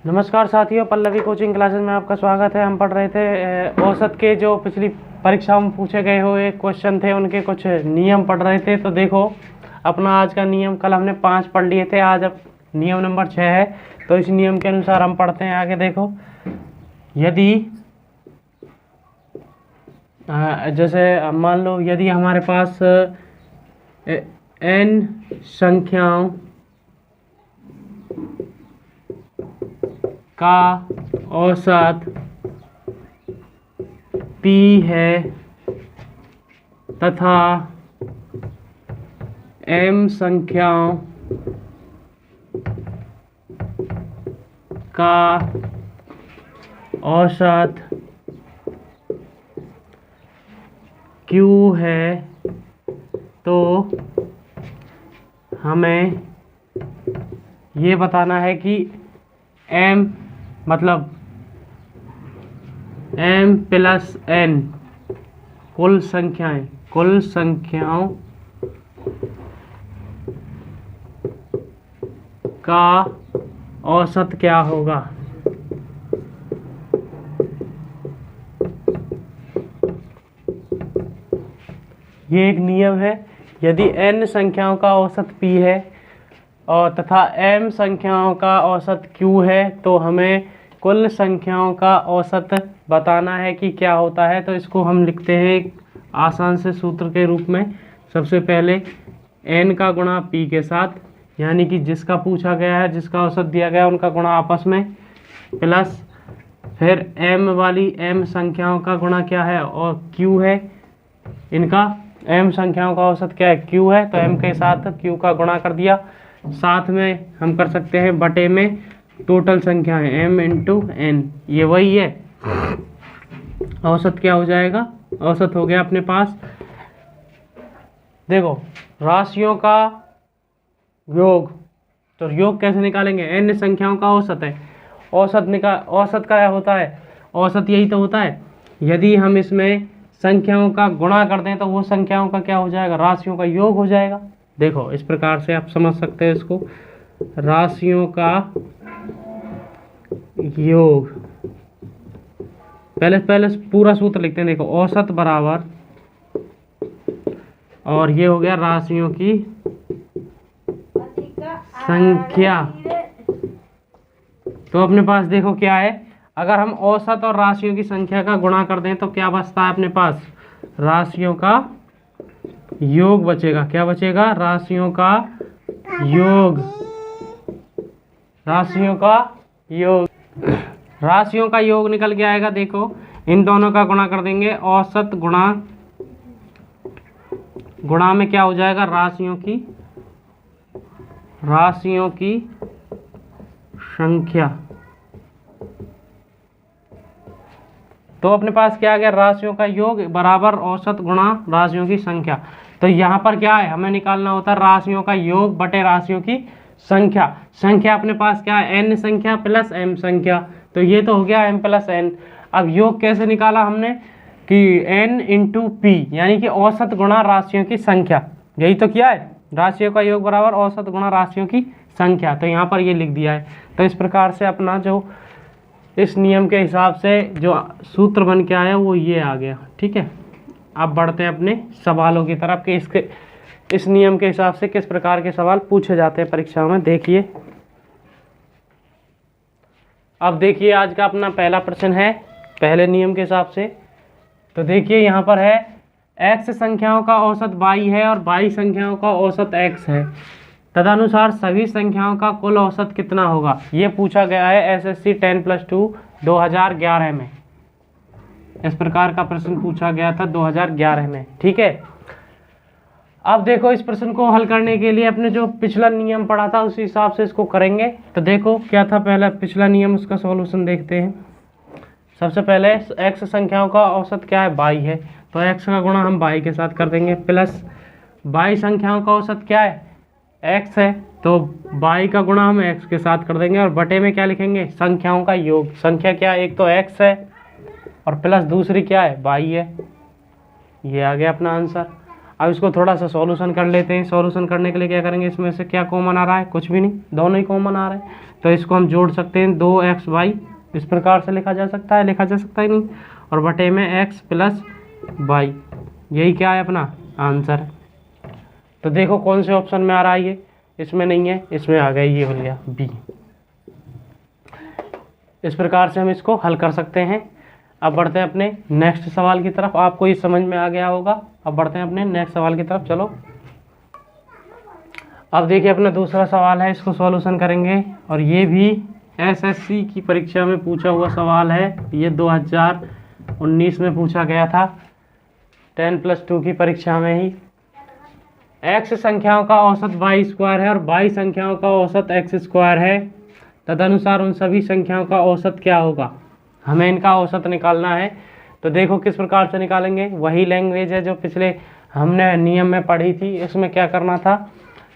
नमस्कार साथियों, Pallavi coaching classes में आपका स्वागत है। हम पढ़ रहे थे औसत के जो पिछली परीक्षाओं में पूछे गए हुए क्वेश्चन थे, उनके कुछ नियम पढ़ रहे थे। तो देखो, अपना आज का नियम, कल हमने 5 पढ़ लिए थे, आज अब नियम नंबर 6 है। तो इस नियम के अनुसार हम पढ़ते हैं आगे। देखो, यदि जैसे मान लो, यदि हमारे पास n संख्याओं का औसत p है तथा m संख्याओं का औसत q है, तो हमें ये बताना है कि m मतलब m प्लस n कुल संख्याओं का औसत क्या होगा। ये एक नियम है। यदि n संख्याओं का औसत p है और तथा m संख्याओं का औसत q है, तो हमें कुल संख्याओं का औसत बताना है कि क्या होता है। तो इसको हम लिखते हैं एक आसान से सूत्र के रूप में। सबसे पहले n का गुणा p के साथ, यानी कि जिसका पूछा गया है, जिसका औसत दिया गया है, उनका गुणा आपस में, प्लस फिर m वाली m संख्याओं का गुणा क्या है और q है। इनका m संख्याओं का औसत क्या है, q है, तो m के साथ q का गुणा कर दिया। साथ में हम कर सकते हैं बटे में टोटल संख्याएं m इंटू n, ये वही है। औसत क्या हो जाएगा, औसत हो गया अपने पास। देखो, राशियों का योग, तो योग कैसे निकालेंगे, n संख्याओं का औसत है। औसत का होता है, औसत यही तो होता है। यदि हम इसमें संख्याओं का गुणा कर दें तो वो संख्याओं का क्या हो जाएगा, राशियों का योग हो जाएगा। देखो, इस प्रकार से आप समझ सकते हैं इसको, राशियों का योग। पहले पूरा सूत्र लिखते हैं। देखो, औसत बराबर, और ये हो गया राशियों की संख्या। तो अपने पास देखो क्या है, अगर हम औसत और राशियों की संख्या का गुणा कर दें तो क्या बचता है अपने पास, राशियों का योग बचेगा। क्या बचेगा, राशियों का योग। राशियों का योग, राशियों का योग निकल के आएगा। देखो, इन दोनों का गुणा कर देंगे, औसत गुणा में क्या हो जाएगा, राशियों की संख्या। तो अपने पास क्या आ गया, राशियों का योग बराबर औसत गुणा राशियों की संख्या। तो यहाँ पर क्या है, हमें निकालना होता है राशियों का योग बटे राशियों की संख्या। संख्या अपने पास क्या है, n संख्या प्लस m संख्या। तो ये तो हो गया m प्लस n। अब योग कैसे निकाला हमने कि n इंटू p, यानी कि औसत गुणा राशियों की संख्या। यही तो किया है, राशियों का योग बराबर औसत गुणा राशियों की संख्या। तो यहाँ पर ये लिख दिया है। तो इस प्रकार से अपना जो इस नियम के हिसाब से जो सूत्र बन के आया वो ये आ गया। ठीक है, अब बढ़ते हैं अपने सवालों की तरफ कि इस नियम के हिसाब से किस प्रकार के सवाल पूछे जाते हैं परीक्षाओं में। देखिए, अब देखिए, आज का अपना पहला प्रश्न है पहले नियम के हिसाब से। तो देखिए, यहाँ पर है x संख्याओं का औसत y है और y संख्याओं का औसत x है, तदनुसार सभी संख्याओं का कुल औसत कितना होगा। ये पूछा गया है SSC 10+2 2011 में। इस प्रकार का प्रश्न पूछा गया था 2011 में। ठीक है, अब देखो, इस प्रश्न को हल करने के लिए अपने जो पिछला नियम पढ़ा था उसी हिसाब से इसको करेंगे। तो देखो क्या था पहला पिछला नियम, उसका सॉल्यूशन देखते हैं। सबसे पहले x संख्याओं का औसत क्या है, y है, तो x का गुणा हम y के साथ कर देंगे, प्लस y संख्याओं का औसत क्या है, x है, तो y का गुणा हम x के साथ कर देंगे, और बटे में क्या लिखेंगे, संख्याओं का योग। संख्या क्या है, एक तो x है और प्लस दूसरी क्या है, y है। ये आ गया अपना आंसर। अब इसको थोड़ा सा सॉल्यूशन कर लेते हैं। सॉल्यूशन करने के लिए क्या करेंगे, इसमें से क्या कॉमन आ रहा है, कुछ भी नहीं, दोनों ही कॉमन आ रहे हैं। तो इसको हम जोड़ सकते हैं, 2xy इस प्रकार से लिखा जा सकता है, लिखा जा सकता है नहीं, और बटे में x प्लस वाई, यही क्या है अपना आंसर है। तो देखो कौन से ऑप्शन में आ रहा है, ये इसमें नहीं है, इसमें आ गया, ये हो गया बी। इस प्रकार से हम इसको हल कर सकते हैं। अब बढ़ते हैं अपने नेक्स्ट सवाल की तरफ। आपको ये समझ में आ गया होगा। अब बढ़ते हैं अपने नेक्स्ट सवाल की तरफ, चलो। अब देखिए अपना दूसरा सवाल है, इसको सॉल्यूशन करेंगे, और ये भी एसएससी की परीक्षा में पूछा हुआ सवाल है। ये 2019 में पूछा गया था 10+2 की परीक्षा में ही। x संख्याओं का औसत y स्क्वायर है और y संख्याओं का औसत x स्क्वायर है, तदनुसार उन सभी संख्याओं का औसत क्या होगा। हमें इनका औसत निकालना है। तो देखो किस प्रकार से निकालेंगे, वही लैंग्वेज है जो पिछले हमने नियम में पढ़ी थी। इसमें क्या करना था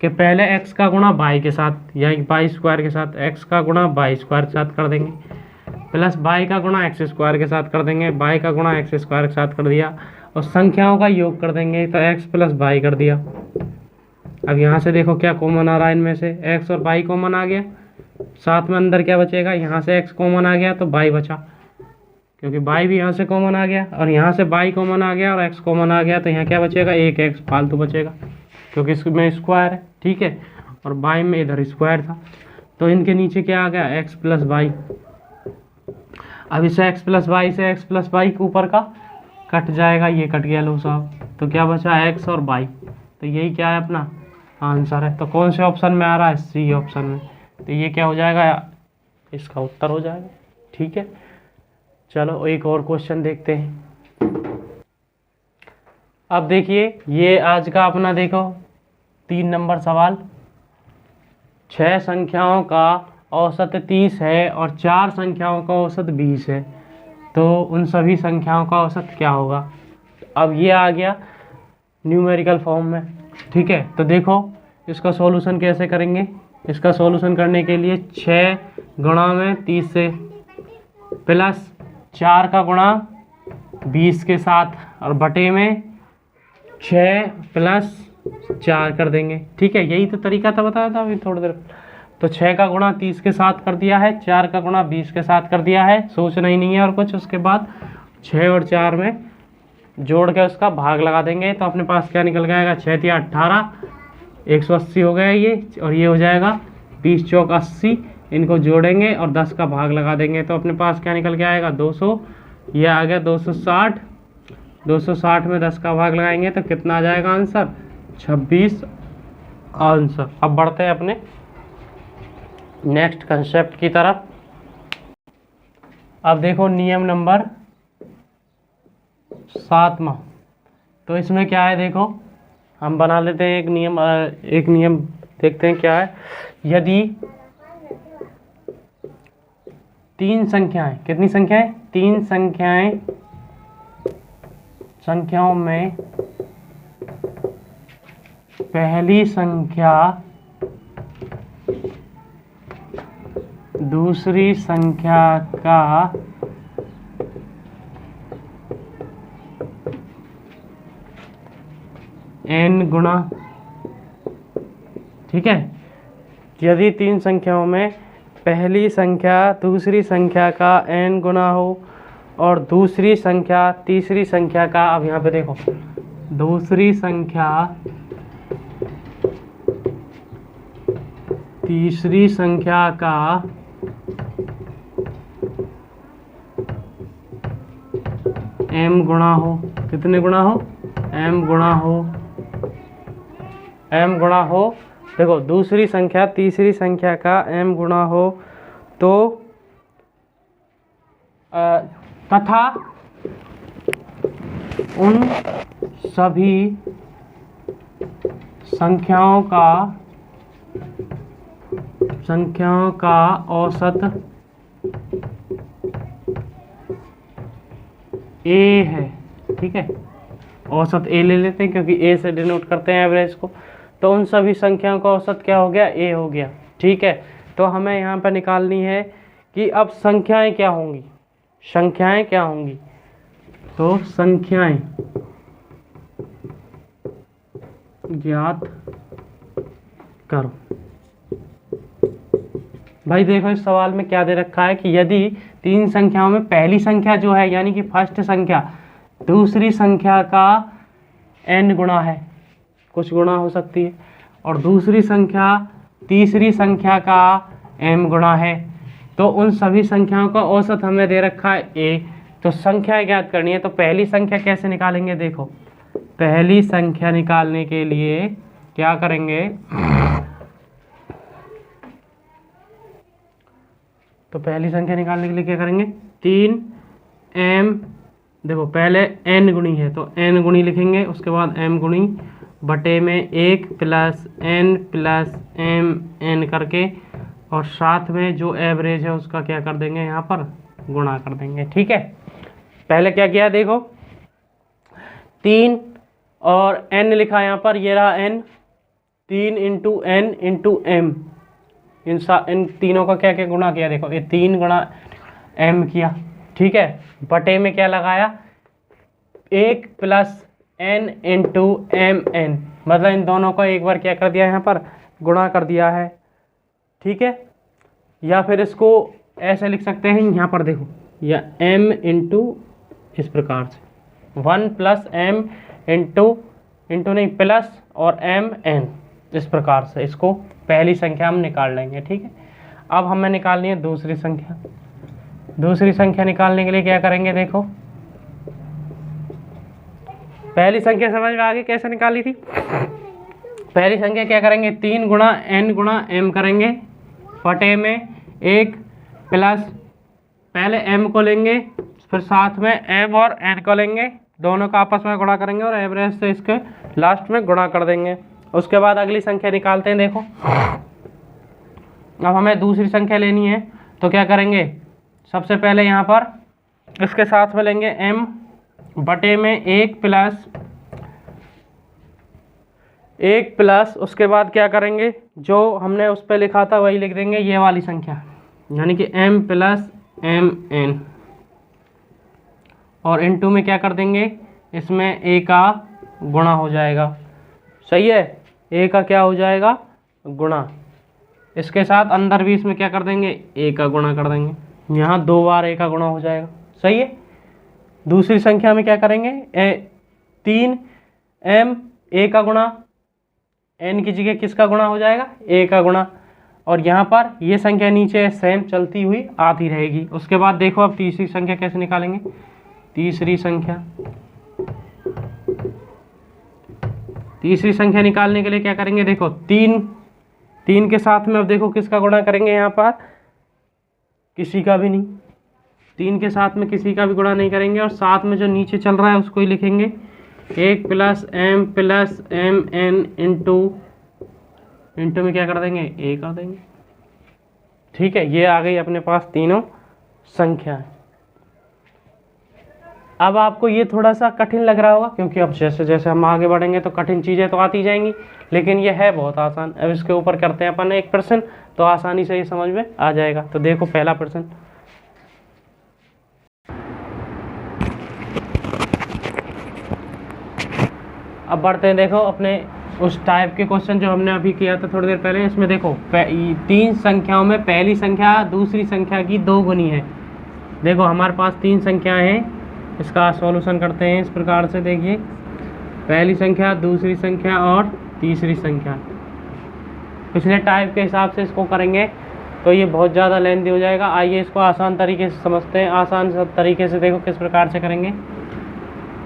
कि पहले x का गुणा y के साथ, यानी y स्क्वायर के साथ, x का गुणा y स्क्वायर के साथ कर देंगे, प्लस y का गुणा x स्क्वायर के साथ कर देंगे, y का गुणा x स्क्वायर के साथ कर दिया, और संख्याओं का योग कर देंगे, तो x प्लस y कर दिया। अब यहाँ से देखो क्या कॉमन आ रहा है, इनमें से x और y कॉमन आ गया, साथ में अंदर क्या बचेगा, यहाँ से x कॉमन आ गया तो y बचा, क्योंकि y भी यहाँ से कॉमन आ गया, और यहाँ से y कॉमन आ गया और x कॉमन आ गया, तो यहाँ क्या बचेगा, एक x फालतू बचेगा, क्योंकि इसमें स्क्वायर है, ठीक है, और y में इधर स्क्वायर था, तो इनके नीचे क्या आ गया, x प्लस वाई। अब इसे x प्लस वाई से x प्लस वाई के ऊपर का कट जाएगा, ये कट गया लो साहब, तो क्या बचा x और y, तो यही क्या है अपना आंसर है। तो कौन से ऑप्शन में आ रहा है, सी ऑप्शन में, तो ये क्या हो जाएगा, इसका उत्तर हो जाएगा, ठीक है। चलो एक और क्वेश्चन देखते हैं। अब देखिए ये आज का अपना देखो 3 नंबर सवाल, 6 संख्याओं का औसत 30 है और 4 संख्याओं का औसत 20 है, तो उन सभी संख्याओं का औसत क्या होगा। अब ये आ गया न्यूमेरिकल फॉर्म में, ठीक है। तो देखो इसका सॉल्यूशन कैसे करेंगे। इसका सॉल्यूशन करने के लिए 6 गुणा में 30 से प्लस 4 का गुणा 20 के साथ और बटे में 6 प्लस 4 कर देंगे, ठीक है। यही तो तरीका था, बताया था अभी थोड़ी देर। तो 6 का गुणा 30 के साथ कर दिया है, 4 का गुणा 20 के साथ कर दिया है, सोचना ही नहीं है और कुछ। उसके बाद 6 और 4 में जोड़ के उसका भाग लगा देंगे, तो अपने पास क्या निकल जाएगा, 6 या 18, 180 हो गया ये, और ये हो जाएगा 20 चौक 80, इनको जोड़ेंगे और 10 का भाग लगा देंगे, तो अपने पास क्या निकल के आएगा, 200। ये आ गया 260, 260 में 10 का भाग लगाएंगे तो कितना आ जाएगा आंसर, 26 आंसर। अब बढ़ते हैं अपने नेक्स्ट कंसेप्ट की तरफ। अब देखो नियम नंबर 7वां, तो इसमें क्या है, देखो हम बना लेते हैं एक नियम देखते हैं क्या है। यदि 3 संख्याएं, कितनी संख्याएं, 3 संख्याओं में पहली संख्या दूसरी संख्या का n गुना, ठीक है। यदि 3 संख्याओं में पहली संख्या दूसरी संख्या का n गुना हो और दूसरी संख्या तीसरी संख्या का, अब यहाँ पे देखो, दूसरी संख्या तीसरी संख्या का m गुणा हो, कितने गुणा हो, m गुणा हो, m गुणा हो। देखो दूसरी संख्या तीसरी संख्या का m गुणा हो, तो तथा उन सभी संख्याओं का औसत a है, ठीक है। औसत a ले लेते हैं क्योंकि a से डिनोट करते हैं एवरेज को, तो उन सभी संख्याओं का औसत क्या हो गया, a हो गया, ठीक है। तो हमें यहाँ पर निकालनी है कि अब संख्याएं क्या होंगी, संख्याएं क्या होंगी, तो संख्याएं ज्ञात करो। भाई देखो इस सवाल में क्या दे रखा है कि यदि तीन संख्याओं में पहली संख्या जो है यानी कि फर्स्ट संख्या दूसरी संख्या का n गुणा है, कुछ गुणा हो सकती है, और दूसरी संख्या तीसरी संख्या का m गुणा है, तो उन सभी संख्याओं का औसत हमें दे रखा है a। तो संख्या ज्ञात करनी है, तो पहली संख्या कैसे निकालेंगे? देखो पहली संख्या निकालने के लिए क्या करेंगे, तो पहली संख्या निकालने के लिए क्या करेंगे, 3m, देखो पहले n गुणी है तो n गुणी लिखेंगे, उसके बाद m गुणी बटे में 1 plus n plus m n करके, और साथ में जो एवरेज है उसका क्या कर देंगे, यहाँ पर गुणा कर देंगे। ठीक है, पहले क्या किया देखो, 3 और n लिखा यहाँ पर, ये रहा n, 3 into n into m, इन तीनों का क्या क्या गुणा किया, देखो ये 3 गुणा m किया। ठीक है, बटे में क्या लगाया, 1 plus n into M N, मतलब इन दोनों का एक बार क्या कर दिया, यहाँ पर गुणा कर दिया है। ठीक है, या फिर इसको ऐसे लिख सकते हैं, यहाँ पर देखो, या m इंटू इस प्रकार से 1 प्लस m इंटू नहीं प्लस और m n, इस प्रकार से इसको पहली संख्या हम निकाल लेंगे। ठीक है, अब हमें निकालनी है दूसरी संख्या। दूसरी संख्या निकालने के लिए क्या करेंगे, देखो पहली संख्या समझ में आ गई कैसे निकाली थी। पहली संख्या क्या करेंगे, 3 गुणा n गुणा m करेंगे, बटे में 1 प्लस, पहले m को लेंगे फिर साथ में m और n को लेंगे, दोनों का आपस में गुणा करेंगे और एवरेज से इसके लास्ट में गुणा कर देंगे। उसके बाद अगली संख्या निकालते हैं। देखो अब हमें दूसरी संख्या लेनी है, तो क्या करेंगे, सबसे पहले यहाँ पर इसके साथ में लेंगे m बटे में 1 प्लस, उसके बाद क्या करेंगे, जो हमने उस पर लिखा था वही लिख देंगे, ये वाली संख्या, यानी कि m प्लस एम एन, और इनटू में क्या कर देंगे, इसमें a का गुणा हो जाएगा। सही है, a का क्या हो जाएगा, गुणा, इसके साथ अंदर भी इसमें क्या कर देंगे, a का गुणा कर देंगे, यहाँ 2 बार a का गुणा हो जाएगा। सही है, दूसरी संख्या में क्या करेंगे, 3m a का गुणा, n की जगह किसका गुणा हो जाएगा, a का गुणा, और यहाँ पर ये संख्या नीचे सेम चलती हुई आती रहेगी। उसके बाद देखो अब तीसरी संख्या कैसे निकालेंगे। तीसरी संख्या निकालने के लिए क्या करेंगे, देखो 3 के साथ में अब देखो किसका गुणा करेंगे, यहाँ पर किसी का भी नहीं, 3 के साथ में किसी का भी गुणा नहीं करेंगे, और साथ में जो नीचे चल रहा है उसको ही लिखेंगे, 1 प्लस एम एन इंटू में क्या कर देंगे, a कर देंगे। ठीक है, ये आ गई अपने पास तीनों संख्याएं। अब आपको ये थोड़ा सा कठिन लग रहा होगा, क्योंकि अब जैसे जैसे हम आगे बढ़ेंगे तो कठिन चीज़ें तो आती जाएंगी, लेकिन ये है बहुत आसान। अब इसके ऊपर करते हैं अपन एक प्रश्न, तो आसानी से ये समझ में आ जाएगा। तो देखो पहला प्रश्न, अब बढ़ते हैं देखो अपने उस टाइप के क्वेश्चन जो हमने अभी किया था थोड़ी देर पहले। इसमें देखो 3 संख्याओं में पहली संख्या दूसरी संख्या की 2 गुनी है। देखो हमारे पास 3 संख्याएं हैं, इसका सॉल्यूशन करते हैं इस प्रकार से। देखिए पहली संख्या, दूसरी संख्या और तीसरी संख्या, पिछले टाइप के हिसाब से इसको करेंगे तो ये बहुत ज़्यादा लेंथी हो जाएगा। आइए इसको आसान तरीके से समझते हैं। आसान तरीके से देखो किस प्रकार से करेंगे।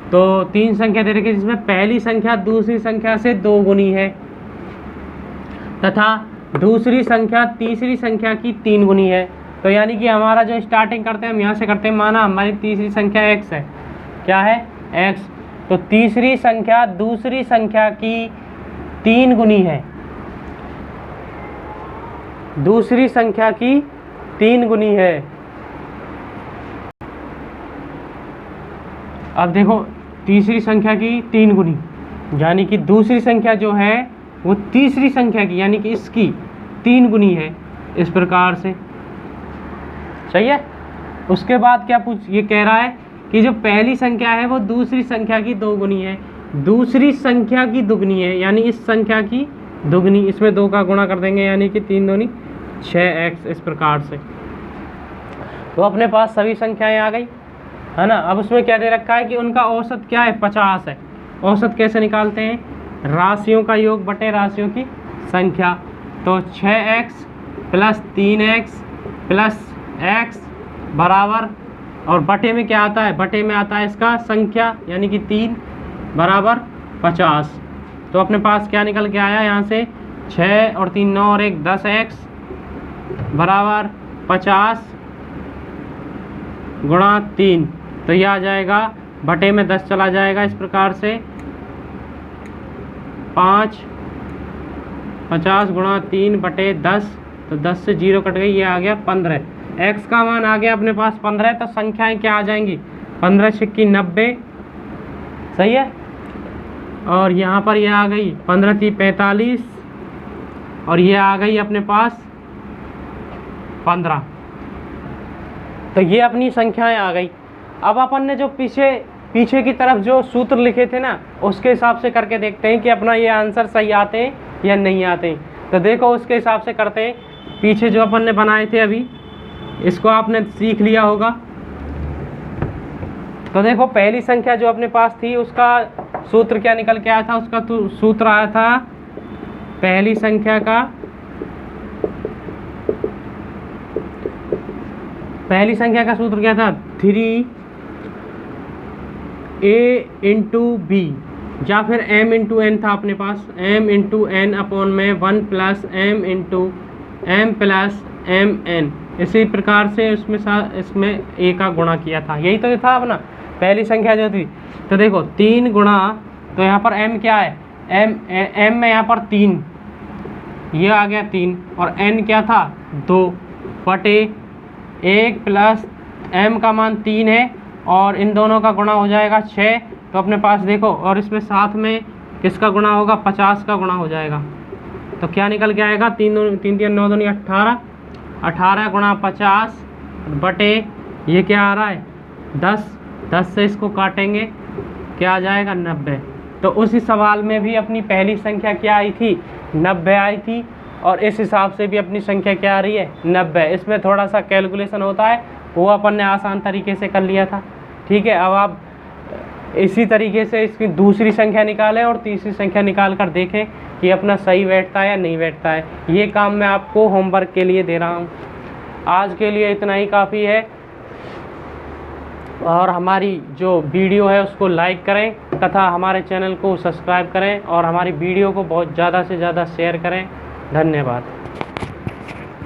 तो 3 संख्या दे रखी है जिसमें पहली संख्या दूसरी संख्या से 2 गुनी है तथा दूसरी संख्या तीसरी संख्या की 3 गुनी है। तो यानी कि हमारा जो स्टार्टिंग करते हैं हम यहाँ से करते हैं, माना हमारी तीसरी संख्या x है, क्या है x, तो तीसरी संख्या दूसरी संख्या की 3 गुनी है, दूसरी संख्या की 3 गुनी है। अब देखो तीसरी संख्या की 3 गुनी, यानी कि दूसरी संख्या जो है वो तीसरी संख्या की यानी कि इसकी 3 गुनी है, इस प्रकार से। सही है। उसके बाद क्या ये कह रहा है कि जो पहली संख्या है वो दूसरी संख्या की 2 गुनी है, दूसरी संख्या की दुगनी है, यानी इस संख्या की दुगनी, इसमें 2 का गुणा कर देंगे यानी कि 3 दूनी 6x इस प्रकार से। तो अपने पास सभी संख्याएं आ गई है ना। अब उसमें क्या दे रखा है कि उनका औसत क्या है, 50 है। औसत कैसे निकालते हैं, राशियों का योग बटे राशियों की संख्या। तो 6x plus 3x plus x बराबर, और बटे में क्या आता है, बटे में आता है इसका संख्या यानी कि 3 बराबर 50। तो अपने पास क्या निकल के आया यहाँ से, 6 और 3 9 और 1 10x बराबर 50 गुणा 3। तो यह आ जाएगा, बटे में 10 चला जाएगा इस प्रकार से, 5 50 गुणा 3 बटे 10। तो 10 से 0 कट गई, ये आ गया 15। x का मान आ गया अपने पास 15। तो संख्याएं क्या आ जाएंगी, 15 छिक्की 90, सही है। और यहाँ पर ये आ गई 15 थी 45, और ये आ गई अपने पास 15। तो ये अपनी संख्याएं आ गई। अब अपन ने जो पीछे की तरफ जो सूत्र लिखे थे ना, उसके हिसाब से करके देखते हैं कि अपना ये आंसर सही आते हैं या नहीं आते हैं। तो देखो उसके हिसाब से करते हैं। पीछे जो अपन ने बनाए थे अभी, इसको आपने सीख लिया होगा। तो देखो पहली संख्या जो अपने पास थी उसका सूत्र क्या निकल के आया था, उसका तो सूत्र आया था पहली संख्या का सूत्र क्या था, 3a इंटू बी, या फिर m इंटू एन था अपने पास, m इंटू एन अपॉन में 1 plus m into m plus m n। इसी प्रकार से इसमें a का गुणा किया था, यही तो था अपना पहली संख्या जो थी। तो देखो 3 गुणा, तो यहाँ पर m क्या है, m में यहाँ पर 3, ये आ गया 3, और n क्या था 2 बटे 1 प्लस m का मान 3 है, और इन दोनों का गुणा हो जाएगा 6। तो अपने पास देखो, और इसमें साथ में किसका गुणा होगा, 50 का गुणा हो जाएगा। तो क्या निकल के आएगा, 3 3 9 दूनी 18, 18 गुणा 50 बटे ये क्या आ रहा है 10 से इसको काटेंगे क्या आ जाएगा 90। तो उसी सवाल में भी अपनी पहली संख्या क्या आई थी, 90 आई थी, और इस हिसाब से भी अपनी संख्या क्या आ रही है 90। इसमें थोड़ा सा कैलकुलेशन होता है, वो अपन ने आसान तरीके से कर लिया था, ठीक है। अब आप इसी तरीके से इसकी दूसरी संख्या निकालें और तीसरी संख्या निकाल कर देखें कि अपना सही बैठता है या नहीं बैठता है। ये काम मैं आपको होमवर्क के लिए दे रहा हूँ। आज के लिए इतना ही काफ़ी है, और हमारी जो वीडियो है उसको लाइक करें तथा हमारे चैनल को सब्सक्राइब करें, और हमारी वीडियो को बहुत ज़्यादा से ज़्यादा शेयर करें। धन्यवाद।